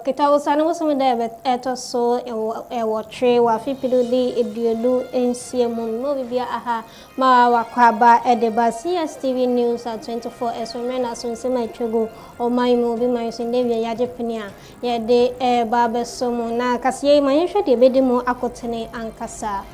Kita usana musumu debe eto so ewo tre wa fipidudi eduodu ensiemu no bibia aha ma wakwaba edeba Cstv news at 24 esomena sunsema etwego omaimu bi mansinde bia yagepenia ye de ba somo na kasiye manhwe de bedimu akotene ankasa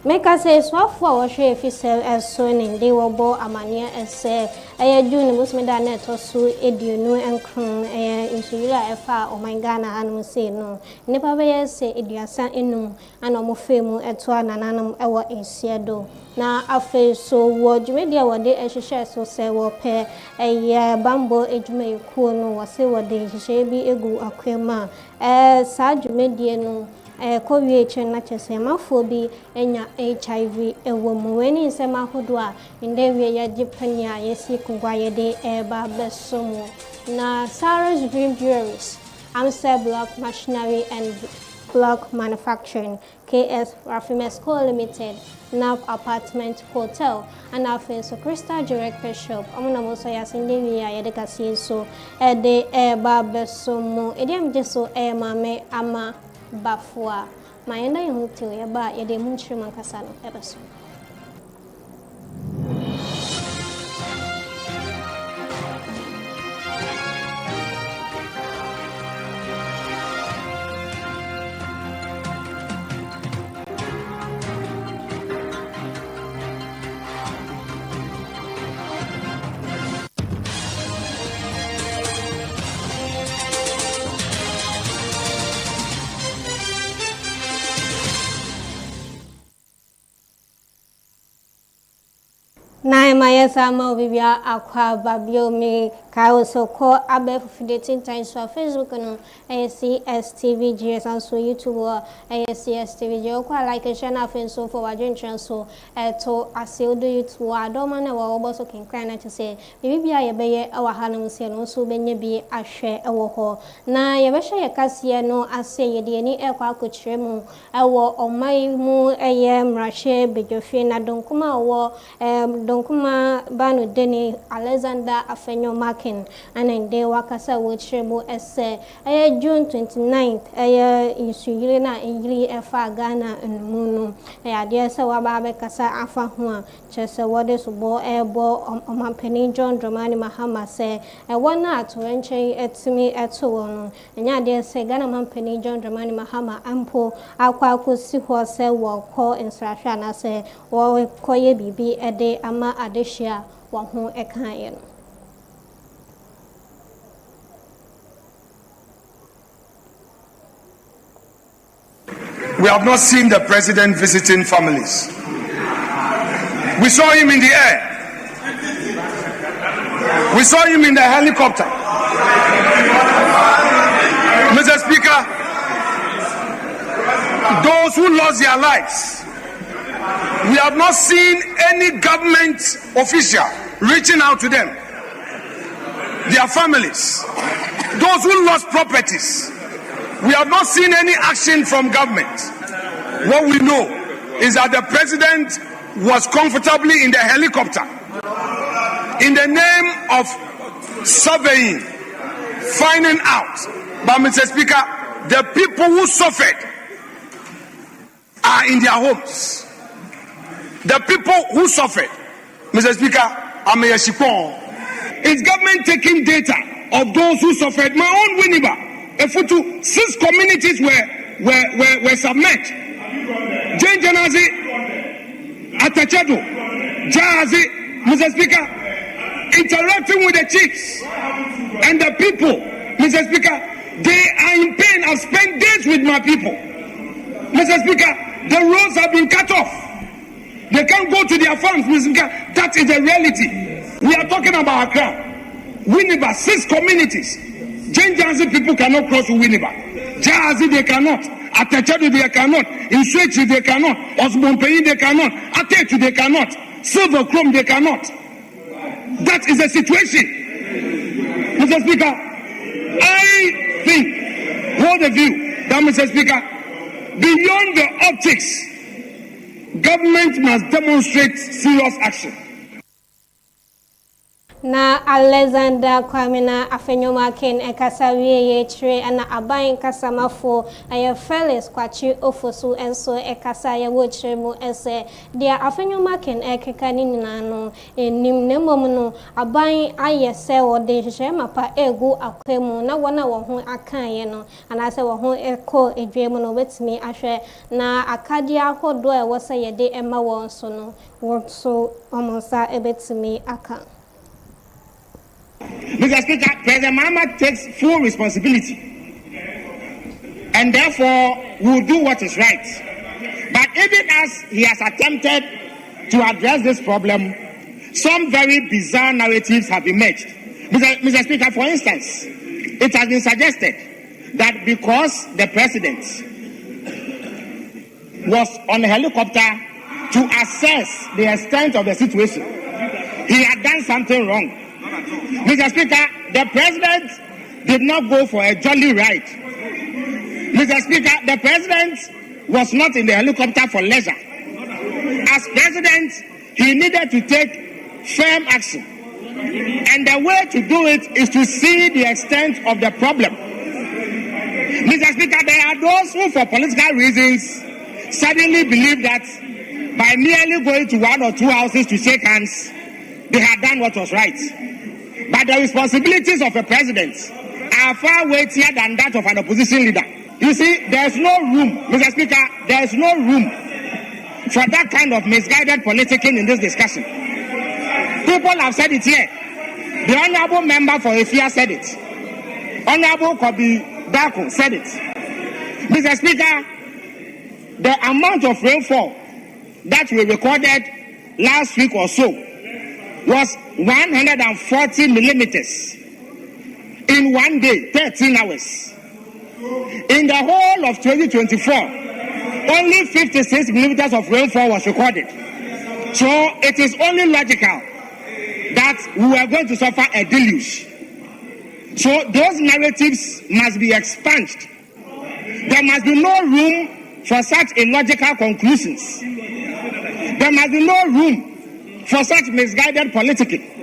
Meka say swafo a wohwe efisel eso ne de wobo amane ese June musmida na etoso eduonu enkron insuyira efa omangana anu say no nipa be yese eduasa enum ana omofemu eto anananam ewo ensiedo na afe so wo dwumedia wode ehhehye so se wo pe bambo edwumayekuo no wose wode ehhehye bi egu akwema sa dwumedie no kowie na chese mafobi enya HIV ewo muweni nsema hodo a ndewie yagipania yesi kugwaye de eba besomo na Sarah's Dream Jewelries Amstel Block Machinery and Block Manufacturing KS Rafimes Co Limited Nav Apartment Hotel and also Crystal Director Shop amuna moso yasindewi ya yedekasi so de eba besomo ediam jeso mame ama Bafua. Mayenda yungutil yaba yede munchiri mankasano ebaso. Na mayesa ma obibia akwa babio me kai so ko abe fufidating times for Facebook no Cstv GS and so YouTube Cstv je ko like share na fe so for wadwentran so to aseodo YouTube adoma na wa obo so kenkran na to say bibia ye beye awa hanum se no so benye bi ahwe ewo ho na ye be hye kase no ase ye de ni ekwa akokyere mu ewo omai mu mrahye bedwofie na donkuma wo donkuma banu deni Alexander Afenyo Markin and de wakasa wochirebo ese June 29th insuyire na ingiri efa Ghana enmunu ade se waba kasa afa ho a chese wode subo ebo omampani John Dramani Mahama se wona atorenchen etimi eto no nya ade se Ghana mampani John Dramani Mahama ampo akwa akosi ho se wo ko instruction na se wo koye bibi ede ama adehia wo ho ekaye no. We have not seen the president visiting families. We saw him in the air. We saw him in the helicopter. Mr. Speaker, those who lost their lives, we have not seen any government official reaching out to them, their families. Those who lost properties, we have not seen any action from government. What we know is that the president was comfortably in the helicopter in the name of surveying, finding out. But Mr. Speaker, the people who suffered are in their homes. The people who suffered, Mr. Speaker, is government taking data of those who suffered? My own Winneba. 6 communities were submerged. Jane Janazi, Atachado, Jahazi, Mr. Speaker, interacting with the chiefs and the people. Mr. Speaker, they are in pain. I've spent days with my people. Mr. Speaker, the roads have been cut off. They can't go to their farms, Mr. Speaker. That is the reality. We are talking about Accra. Winneba, 6 communities. Janjazi people cannot cross Winneba. Jahazi they cannot. Atachadu they cannot. In Switch they cannot. Osbonpeyi they cannot. Atetu they cannot. Silver Chrome they cannot. That is the situation. Mr. Speaker, I think, hold the view that Mr. Speaker, beyond the optics, government must demonstrate serious action. na Alexander Kwamina afenyoma ken ekasa wiye chire ana aban kasamafo aye Felix kwachi ofosu enso ekasa ye wo chire mu ese dia afenyoma ken ekeka ni nyina no enim nemom no aban aye se wo de hye mapa egu akwemu na wona wo ho akan ye no ana se wo ho eko edwemu no betimi ahwe na akade ahodo e wo se ye de ema wo so no wo so omonsa ebetimi aka. Mr. Speaker, President Mahama takes full responsibility and therefore will do what is right. But even as he has attempted to address this problem, some very bizarre narratives have emerged. Mr. Speaker, for instance, it has been suggested that because the president was on a helicopter to assess the extent of the situation, he had done something wrong. Mr. Speaker, the president did not go for a jolly ride. Mr. Speaker, the president was not in the helicopter for leisure. As president, he needed to take firm action. And the way to do it is to see the extent of the problem. Mr. Speaker, there are those who, for political reasons, suddenly believe that by merely going to one or two houses to shake hands, they had done what was right. But the responsibilities of a president are far weightier than that of an opposition leader. You see, there is no room, Mr. Speaker, there is no room for that kind of misguided politicking in this discussion. People have said it here. The Honorable Member for Efia said it. Honorable Kobi Dako said it. Mr. Speaker, the amount of rainfall that we recorded last week or so was 140 millimeters in one day, 13 hours. In the whole of 2024, only 56 millimeters of rainfall was recorded. So it is only logical that we are going to suffer a deluge. So those narratives must be expunged. There must be no room for such illogical conclusions. There must be no room for such misguided politicking.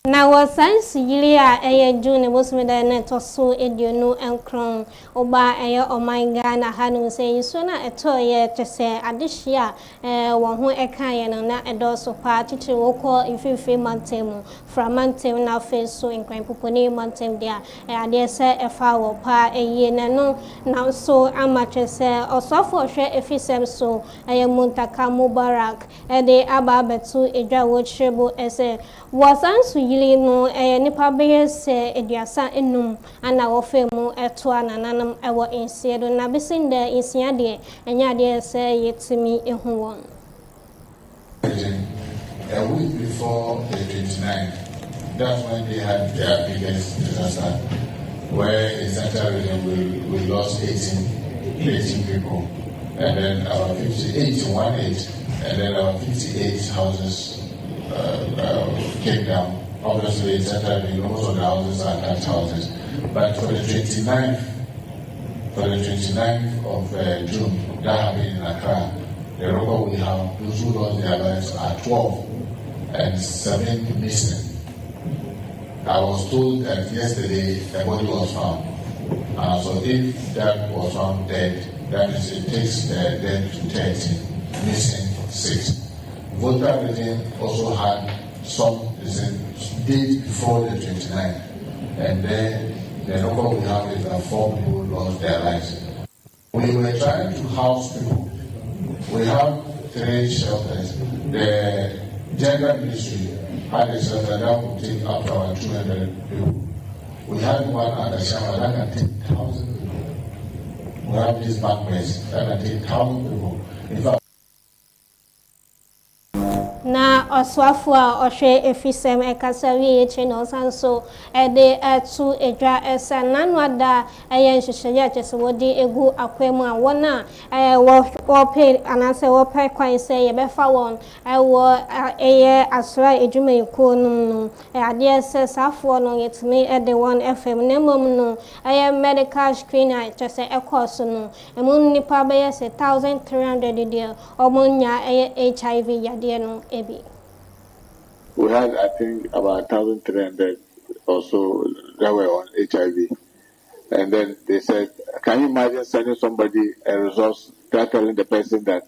Na wasansi yili a eye June bosumeda na toso edionu enkron oba eye omanga na hanu se yiso na eto ye tese adehia won ho eka ye no na edoso pa titi woko ififi mantem fra mantem na feso enkran poponi mantem dia ade se efa wo pa eye na no na so amachese osofo hwe efisem so eye muntaka mubarak ede aba betu edwa wo chebo ese wasansu no nipa beye se eduasa enum ana wo fe mu eto ananam ewo ensiedo na bisinde ensia de enya de se yetimi ehu won. A week before the 29th, that's when they had their biggest disaster, where in Central region we lost 18 people, and then our 58 and then our 58 houses came down. Obviously, in Central region, most of the houses are attached houses. But for the 29th of June, that happened in Accra. The record we have, those who lost their lives are 12 and 7 missing. I was told that yesterday a body was found. So if that was found dead, that means it takes the dead to 30, missing 6. Volta region also had some days before the 29th, and then the record we have is that 4 people lost their lives. We were trying to house people. We have 3 shelters. The Gender Ministry had a shelter that would take up to about 200 people. We had one at the Shama that can take 1,000 people. We have this banquets that can take 1,000 people. In fact, na oswafu a ohwe efisem ekasawi eche no sanso ede etu edwa esa nanwada eye nhyehyeye achese wodi egu akwemu a wona wo pe anase wo pe kwan se ye befa won wo eye asra edwuma eko no ade ese safo no yetimi ede won fm nemom no eye medical screener achese ekoso no emun nipa be ye 1300 de omunya eye HIV yade no ebi. we had, I think, about 1,300 or so that were on HIV. And then they said, can you imagine sending somebody a resource, telling the person that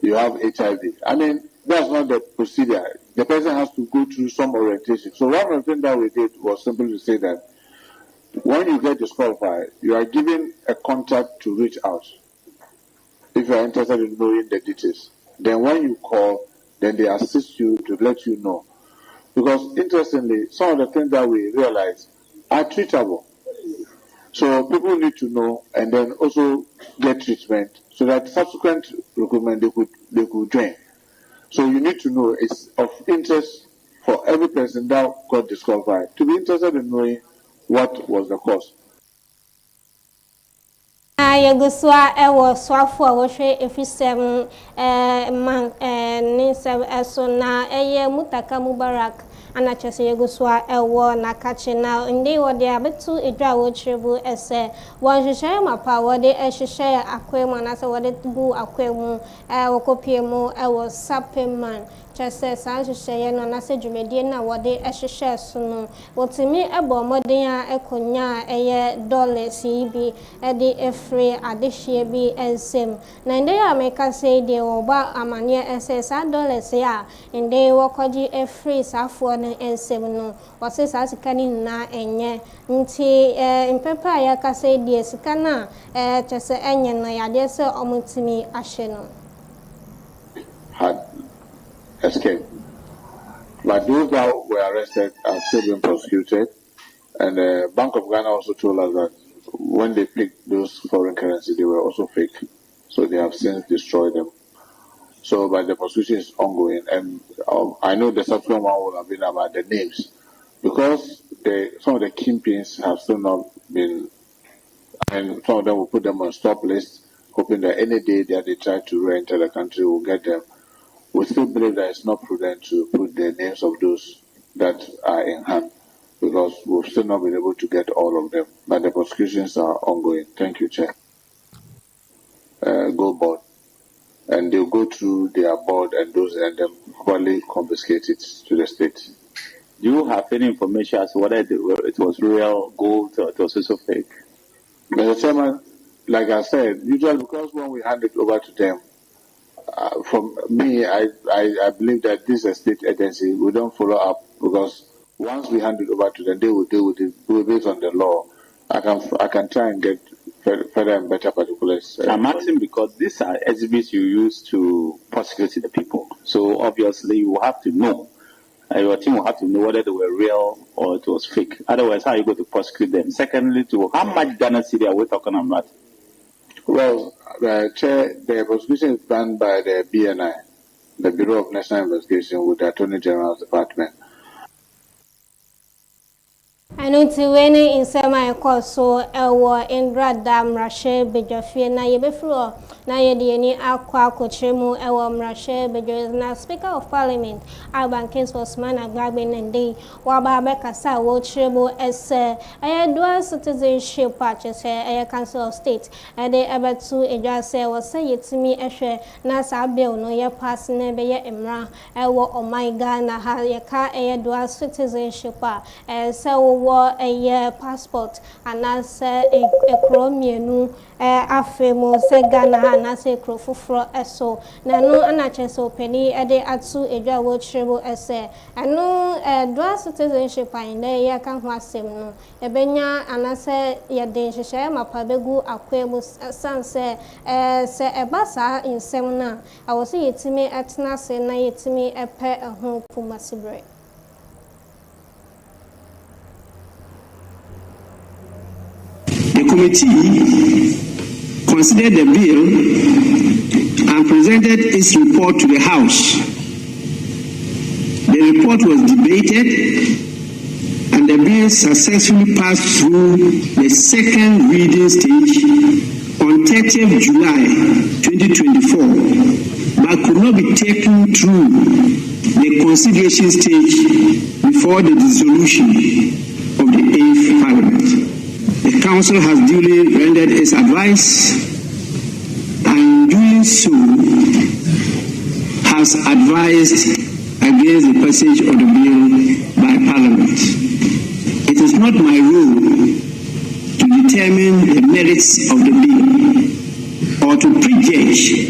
you have HIV? I mean, that's not the procedure. The person has to go through some orientation. So one of the things that we did was simply to say that when you get disqualified, you are given a contact to reach out if you are interested in knowing the details. Then when you call, then they assist you to let you know. Because interestingly, some of the things that we realize are treatable. So people need to know and then also get treatment so that subsequent recruitment they could join. So you need to know it's of interest for every person that got disqualified to be interested in knowing what was the cause. Yeguswa ewo swafo a wohwe efisem man ni seb eso na eye Mutaka Mubarak ana chese yeguswa ewo na kache na ndi wode abetu edwa wo chirebu ese won hwehwe mapa wode ehwehwe akwemu na se wode bu akwemu wokopie mu ewo sapeman chese sanhwehwe no na se dwumedie na wode ehwehwe so no wotimi ebo moden a ekonya eye dollars yi edi free adishie bi ensem na nde ya meka say de oba amane ese sa dollars ya nde wokoji free safo na ensem no wose sa sika ni na enye nti impepa ya ka say de sika na chese enye na ya de se omutimi ahye no had escaped, but those that were arrested are still being prosecuted, and the Bank of Ghana also told us that when they picked those foreign currencies, they were also fake. So they have since destroyed them. So, but the prosecution is ongoing. And I know the subsequent one will have been about the names. Because some of the kingpins have still not been, and some of them will put them on stop list, hoping that any day that they try to re-enter the country will get them. We still believe that it's not prudent to put the names of those that are in hand, because we've still not been able to get all of them. But the prosecutions are ongoing. Thank you, Chair. Go board. And they'll go through their board and those and then probably confiscate it to the state. Do you have any information as to whether it was real gold or it was also fake? Mr. Chairman, like I said, usually because when we hand it over to them, from me, I believe that this is a state agency. We don't follow up because once we hand it over to them, they will deal with it based on the law. I can try and get further and better particulars. I'm asking because these are exhibits you use to prosecute the people. So obviously you will have to know. Your team will have to know whether they were real or it was fake. Otherwise, how are you going to prosecute them? Secondly, how much Ghana city are we talking about? Well, Chair, the prosecution is done by the BNI, the Bureau of National Investigation, with the Attorney General's Department. I know to wene in sema ekoso ewo Indra Dam Rashe Bejofie na yebefro na yedieni akwa akochemu ewo Rashe Bejo na Speaker of Parliament Alban Kings Osman Agbabe Nende waba bekasa wo chemu ese dual citizenship purchase Council of State de ebetu ejase wo se yetimi ehwe na sa bill no ye pass na be ye emra ewo omaiga na ha ye ka dual citizenship se wo a passport and as a chromium afemo se Ghana and as a crofufro eso na no anache so penny ede atu edwa wo chirebo ese anu dual citizenship in there ya kan ho asem no ebenya anase ye den hwehwe mapa begu akwemu sanse se ebasa insem na awose yetimi etna se na yetimi epe ho pumasibre. The committee considered the bill and presented its report to the House. The report was debated and the bill successfully passed through the second reading stage on 30th July 2024, but could not be taken through the consideration stage before the dissolution of the 8th Parliament. The Council has duly rendered its advice, and in doing so has advised against the passage of the bill by Parliament. It is not my role to determine the merits of the bill or to prejudge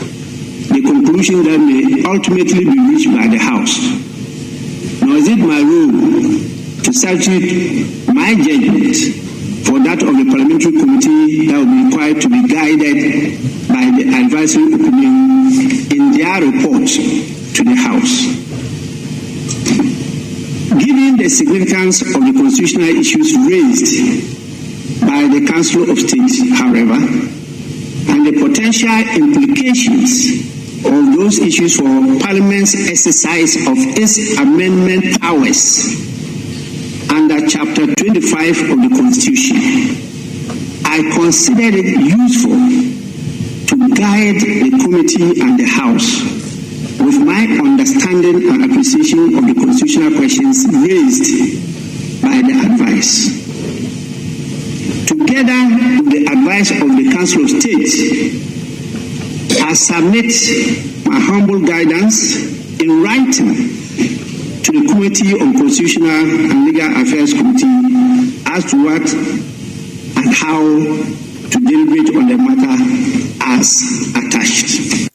the conclusion that may ultimately be reached by the House. Nor is it my role to substitute my judgment for that of the parliamentary committee that will be required to be guided by the advisory opinion in their report to the House. Given the significance of the constitutional issues raised by the Council of State, however, and the potential implications of those issues for Parliament's exercise of its amendment powers under Chapter 25 of the Constitution, I considered it useful to guide the committee and the House with my understanding and appreciation of the constitutional questions raised by the advice. Together with the advice of the Council of State, I submit my humble guidance in writing to the Committee on Constitutional and Legal Affairs Committee as to what and how to deliberate on the matter as attached.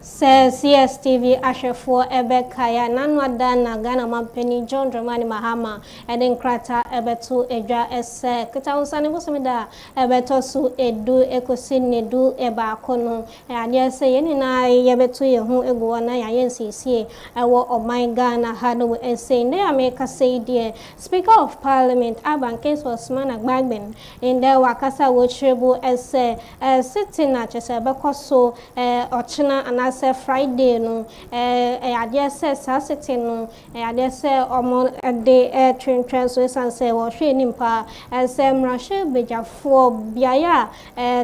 Says Cstv Ashefo Ebekaya Nanwada na Ghana Mampeni John Dramani Mahama Eden Krata Ebetu Eja Ese Kitawusani Busumida Ebeto Su Edu Ekosini Du Eba Kono Adiase Yenina Yebetu Yehu Eguana Yayensi Ewo Omai Ghana Hadu Ese Nde America say dear Speaker of Parliament Aban Case was Mana Bagben in the Wakasa Wochebu Ese sitting at Chesebekoso Ochina Anase Friday no adiase sasete no adiase omo de twentwen so sanse wo hwe nimpa se mrahwe bejafo biaya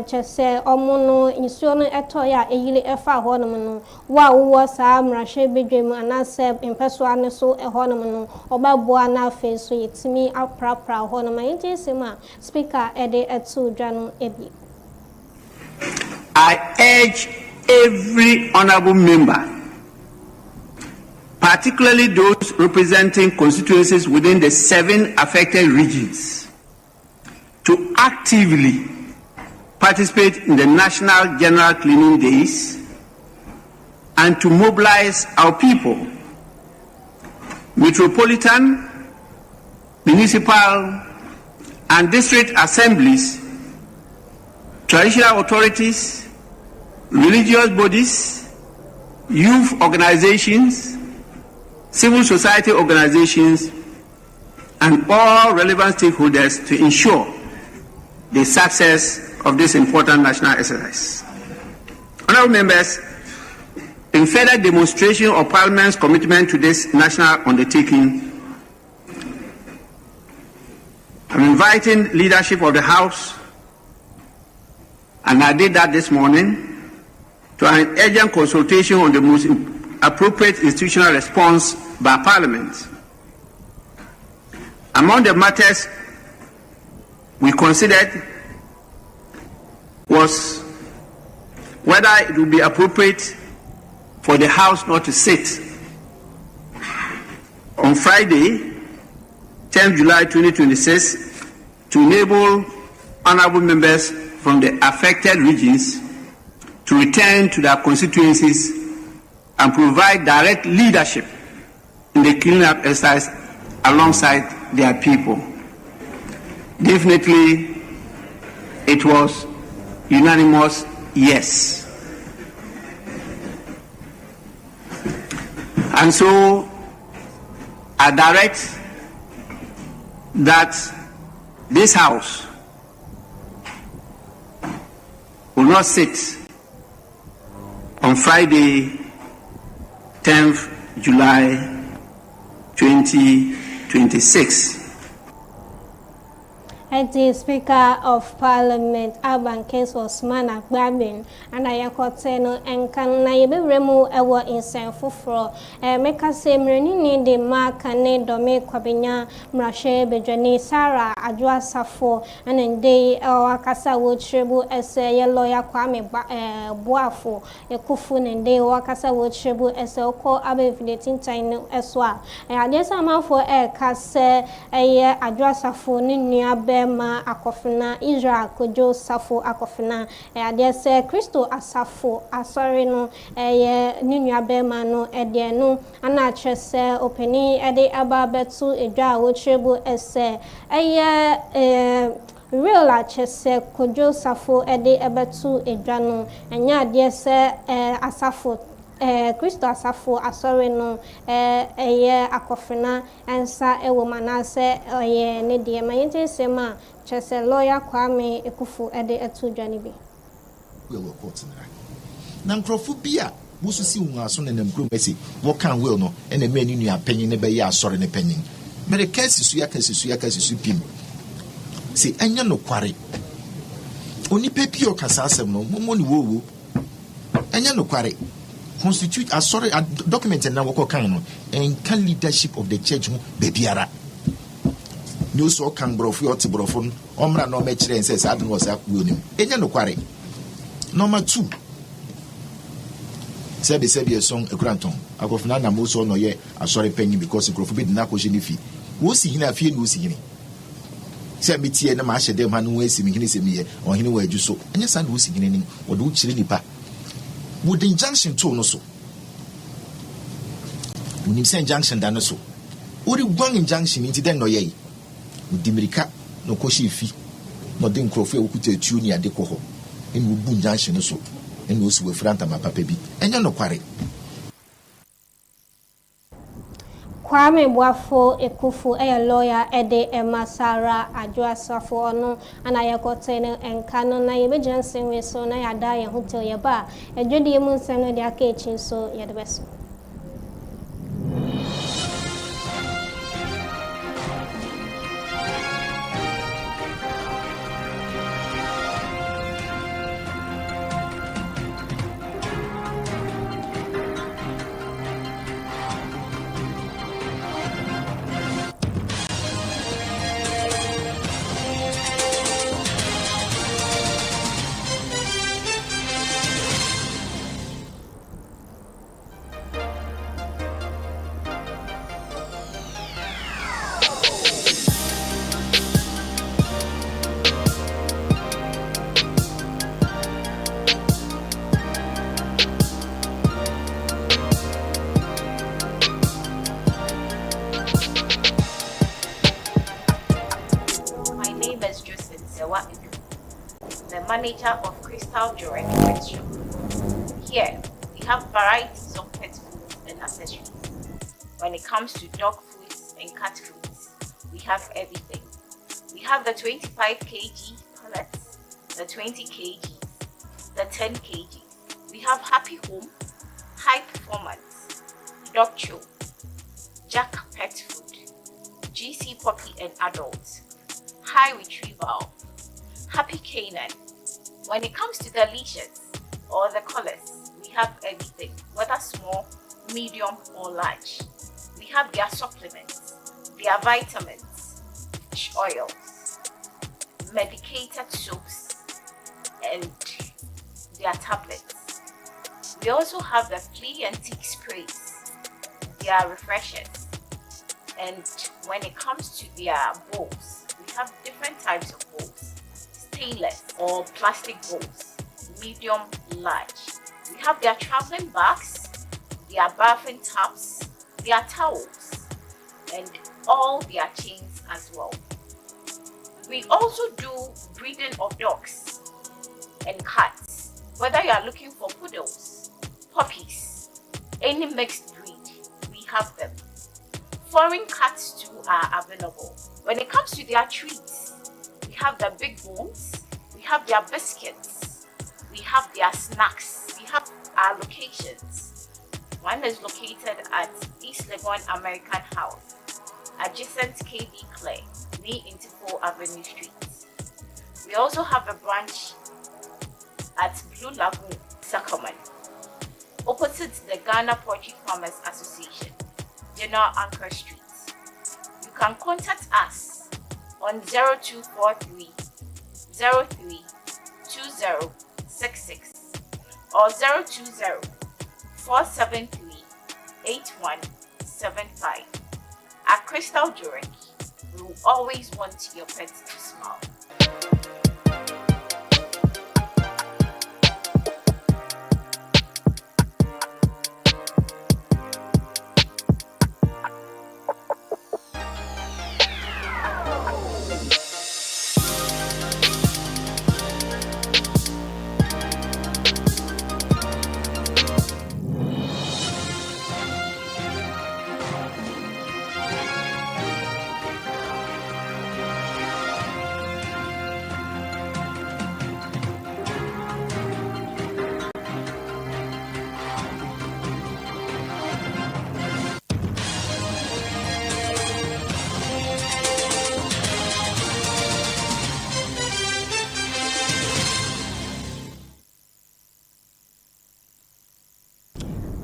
chese omo no insuo no etoya eyile efa ho no no wa wo sa mrahwe bedwem anase impeso ane so ho no no obaboa na afi so yetimi aprapra ho no mayente sema speaker ede etu dwa no ebi. I urge every honorable member, particularly those representing constituencies within the 7 affected regions, to actively participate in the National General Cleaning Days and to mobilize our people, metropolitan, municipal, and district assemblies, traditional authorities, religious bodies, youth organizations, civil society organizations, and all relevant stakeholders to ensure the success of this important national exercise. Honorable members, in further demonstration of Parliament's commitment to this national undertaking, I'm inviting leadership of the House, and I did that this morning, to an urgent consultation on the most appropriate institutional response by Parliament. Among the matters we considered was whether it would be appropriate for the House not to sit on Friday, 10th July 2026, to enable honorable members from the affected regions to return to their constituencies and provide direct leadership in the cleanup exercise alongside their people. Definitely, it was unanimous yes. And so, I direct that this House will not sit on Friday, 10th July 2026. The Speaker of Parliament, Alban Case Osman Agbabin, and I acquitted and can I be removed a word in San Fufro. Make a same renewing the mark and name Dome Quabinia, Mrashe, Bejani, Sarah, Adwa Safo, and in day or Akasa would tribu as a lawyer Kwame Boafo, a Kufun and day or Akasa would tribu as a call abbreviating time as well. And there's a mouth for a cassa a Adwa Safo, Ninia Bema, Akofina, Israel, Kojo Safo, Akofina, and there's a Christo Asafo, sorry no, a Ninia Bema no, no, and I just say opening a day about Betsu, a jar which tribu as a real achese Kojo Safo ede ebetu edwano anya de se asafo Christo asafo asore no eye akofena ensa ewo manase oye ne de mayente sema chese lawyer Kwame Ekufu ede etu dwane bi we were court na nkrofo bi a busu si hu aso ne namkro mesi wo kan will no ene me ni nua panyin ne be ya asore ne panyin mere kasisu ya kasisu pim si enya no kware oni pepi o kasa asem no mo ni wo enya no kware constitute asore document na wo kan no en kan leadership of the church ho bebiara ni so kan brofo o te brofo omra no me kire nse sa adno sa kuo nim enya no kware number 2 sebi song ekranton akofina na mo so no ye asore panyin because nkrofo bi na ko je ni fi wo si hina afie ni wo si hini se metie na ma hye dem ha no wasi mi hini se mi ye ohini wa adwuso anya sa na wo si hini ni wo do kire nipa wo den junction to no so wo nim sen junction da no so wo ri gwan junction nti den no ye wo dimirika no ko hye fi no den nkrofo e wo kuta tuo ni ade ko ho eni wo bu junction no so eni wo si wo franta ma papa bi enya no kware Kwame Boafo Ekufu a lawyer ede Masara Adwa Safo no ana yakotene enkano na yebejansen we so na yada ye hotel ye ba edwedi mu nsem no de aka echin so ye de beso the manager of Crystal Jewelry Pet Shop. Here, we have varieties of pet foods and accessories. When it comes to dog foods and cat foods, we have everything. We have the 25 kg pellets, the 20 kg, the 10 kg. We have Happy Home, High Performance, Dog Chew, Jack Pet Food, GC Puppy and Adults, High Retrieval, Happy Canine. When it comes to the leashes or the collars, we have everything, whether small, medium or large. We have their supplements, their vitamins, fish oils, medicated soaps, and their tablets. We also have the flea and tick sprays, their refreshers. And when it comes to their bowls, we have different types of bowls, stainless or plastic bowls, medium, large. We have their traveling bags, their bathing tubs, their towels, and all their chains as well. We also do breeding of dogs and cats. Whether you are looking for poodles, puppies, any mixed breed, we have them. Foreign cats too are available. When it comes to their treats, we have the big bones, we have their biscuits, we have their snacks, we have our locations. One is located at East Legon American House, adjacent KB Clay, near Intifo Go Avenue Street. We also have a branch at Blue Lagoon, Sacramento, opposite the Ghana Poultry Farmers Association, General Anchor Street. You can contact us on 0243 03 2066 or 020 473 8175. At Crystal Jewelry, we will always want your pets to smile.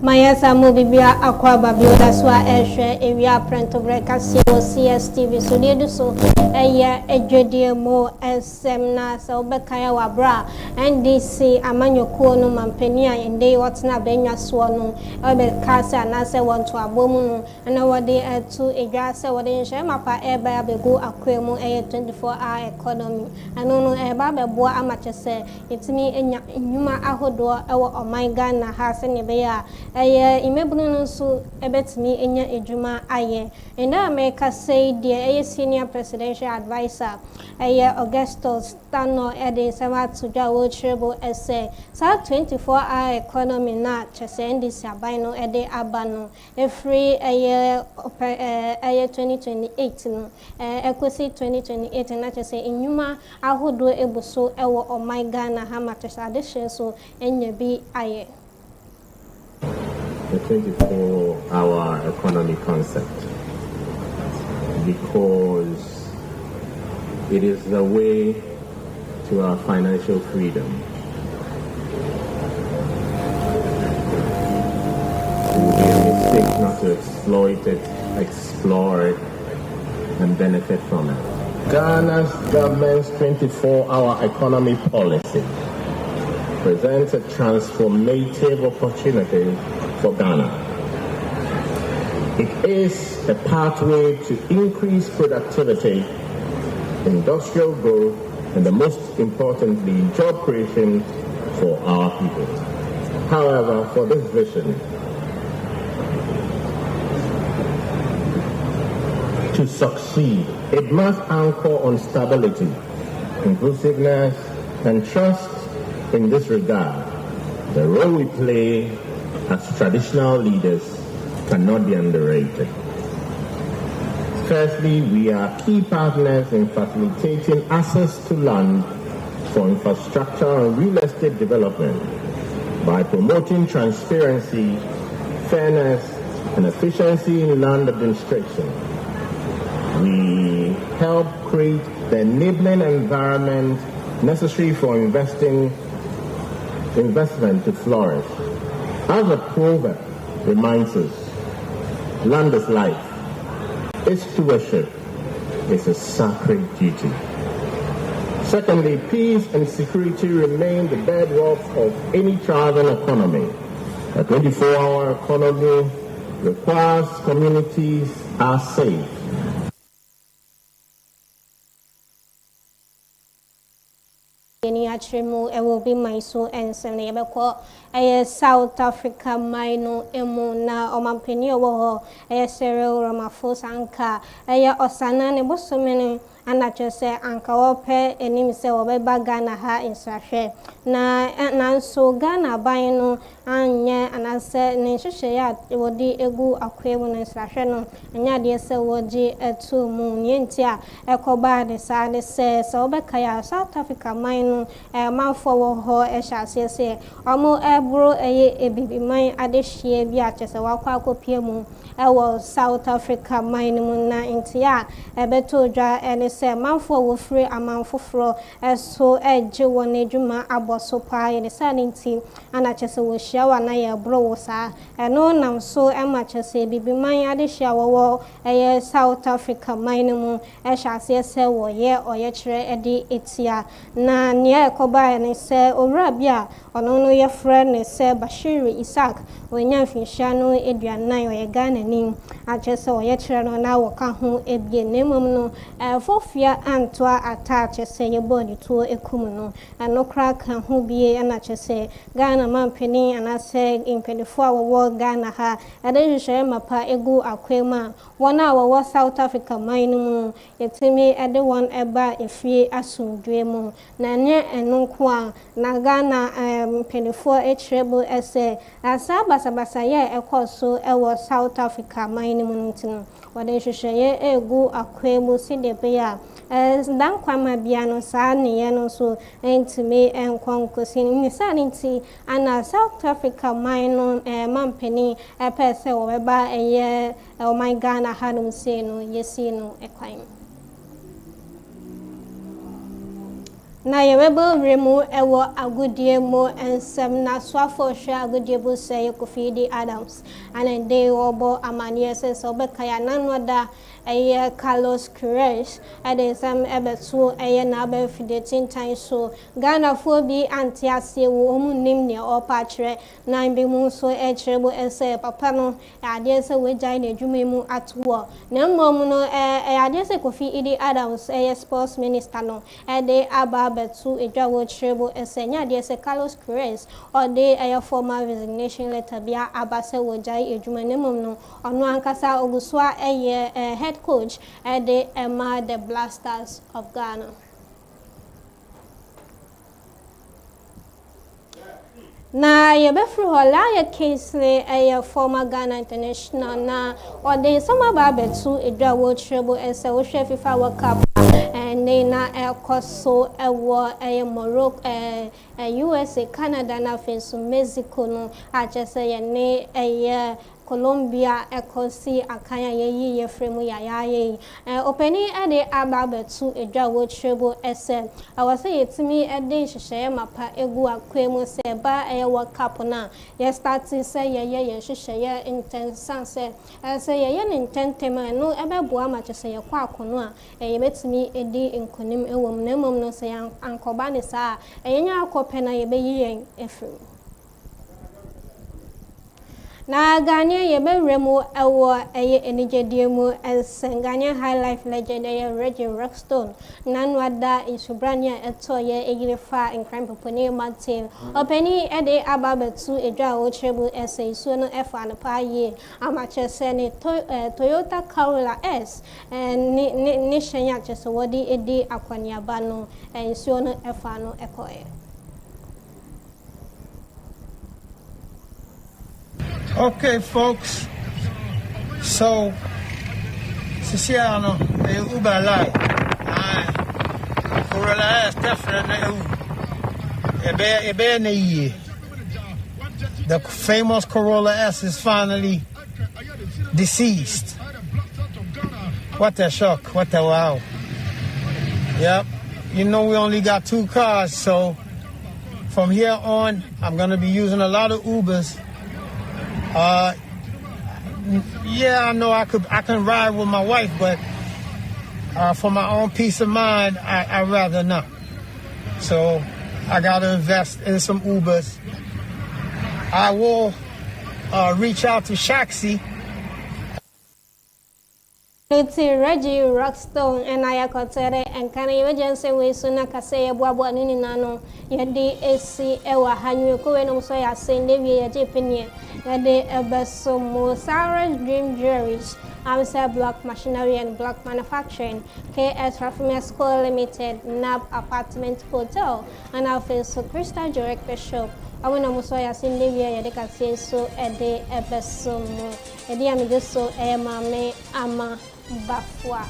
Maya Samu Bibia Aqua Babioda Swa Eshe Area Prento Breaka Cstv so they do so a Jodi Mo Semna so Bekaya Wabra NDC Amanyo Kuono Mampenia in day what's not Benya Swano Obe Casa Nasa want to Abomu and our day to a grass or the Shemapa Eba Bego Aquemo a 24-hour economy. I don't know a Baba Boa Amateur say it's me in Yuma Ahodo or my Ghana has any bear. Imebunu so ebet me enya ejuma aye and America say the senior presidential advisor Augustus Tano Ede Sama to Jawo Trebo essay sa 24-hour economy na chesendi sabino Ede Abano a free a 2028 no equity 2028 and na say inyuma ahodo ebuso ewo o my Ghana ha matters addition so enya bi aye. The 24-hour economy concept, because it is the way to our financial freedom. It would be a mistake not to exploit it, explore it, and benefit from it. Ghana's government's 24-hour economy policy presents a transformative opportunity for Ghana. It is a pathway to increase productivity, industrial growth, and the most importantly, job creation for our people. However, for this vision to succeed, it must anchor on stability, inclusiveness, and trust. In this regard, the role we play as traditional leaders cannot be underrated. Firstly, we are key partners in facilitating access to land for infrastructure and real estate development by promoting transparency, fairness, and efficiency in land administration. We help create the enabling environment necessary for investment to flourish. As the proverb reminds us, land is life. Its stewardship is a sacred duty. Secondly, peace and security remain the bedrock of any thriving economy. A 24-hour economy requires communities are safe. It will be my so and Sunday because South Africa mino emuna or Mampenia wo Cyril Ramaphosa anka Osana nebosomene and I just say anka ope enim se obeba Ghana ha insahwe na so Ghana bino anye anase ne hwehwe ya wodi egu akwemu na insahwe no anya de se woji etu mu nyentia ekoba de sa de se obeka ya South Africa mino no manfo wo ho ehye se omo ebro ebibiman adehye bi achese wakwa akopie mu ewo South Africa mine mu na ntia ebeto dwa ene se manfo wo free amanfoforo eso eje won adwuma aboso pa ene sa nti ana chese wo hia wa na ye bro wo sa eno nam so emachese bibiman adehye wo South Africa mine mu ehye se wo ye oye kire edi etia na nia ekoba ene se owura bia ono no ye friend ne se Bashir Isaac onya finhia no eduanan oye Ghana nim achese oye kire no na wo ka ho ebie nemum no fofia antoa ata chese ye boni to ekum no anokra ka ho bie na chese Ghana mampeni anase impedifo awo Ghana ha adehye mapa egu akwema wona wo South Africa mine mu yetimi ede won eba efie asundwe mu na nye enunko a na Ghana penifo etrebo ese asa basabasa ye ekoso ewo South Africa mine mu ntino wade hwehweye egu akwemu sidebe ya dan kwama bia no saa ne ye no so entimi enkonkosi ni saa nti ana South Africa mine no mampeni epese wo beba eye o my Ghana hanum se no yesi no ekwan na yewebo remu ewo agudie mo ensem na swafo hwe agudie bo se Kofi Adams and they obo amanie se so be kaya nanoda eye Carlos Queiroz ade sam ebetu eye na be fidetin tan so Ghana fo bi antiase wo omunim ne opa kire na be mu so ekirebo ese papa no ade se wejai na adwuma mu atwo na mmom no ade se Kofi Adams eye sports minister no ade aba betu edwa wo kirebo ese nya ade se Carlos Queiroz ode eye formal resignation letter bia aba se wejai adwuma na mmom no ono ankasa ogusua eye head coach the Emma the Blasters of Ghana. Na yebefru hola ya Kingsley a former Ghana international na or the summer barbetu edwa wo trebo ese wo hwe FIFA World Cup and na ekoso ewo Morocco USA Canada na fesu Mexico no achese ye ne Colombia ekosi akanya ye fremu ya openi ade ababetu edwa wo trebo ese awase yetimi ede hyehyeye mapa egu akwemu se ba World Cup na ye start se ye hyehyeye intense se ese ye ne intentema no ebeboa ma chese ye kwa akono a ye betimi edi enkonim ewom na emom no se ankoba ne sa enya akopena ye beyi efru na Ghana yeberemu ewo eye enigediemu Ghana high life legend Reggie Rockstone nanwada insubrania etoye egirefa enkran popone Martin openi ede ababetu edwa wo trebu ese isuo no efa no pa ye amachese ne Toyota Corolla S ni shenya chese wodi edi akwaniaba no isuo no efa no ekoye. Okay, folks. So, Siciano, Uber Light. Corolla S, definitely. The famous Corolla S is finally deceased. What a shock. What a wow. Yep. You know, we only got 2 cars, so from here on, I'm going to be using a lot of Ubers. Yeah, I know I can ride with my wife, but for my own peace of mind, I'd rather not. So I got to invest in some Ubers. I will reach out to Shaxi. It's Reggie Rockstone and I consider and can emergency way sooner Cassia Bwabwa Ninano, Yadi AC Ewa Hanu Cohen, so I send Davia Japania, Yadi Ebeso Mosara's Dream Jewelries, Amsa Block Machinery and Block Manufacturing, KS Raffimer School Limited, NAB Apartment Hotel, and our face so Crystal Direct Shop. I want to Mosoya Sindivia Yadeka say so a day Ebeso Mo, a dear Migoso, Emma May Ama. Bafwa.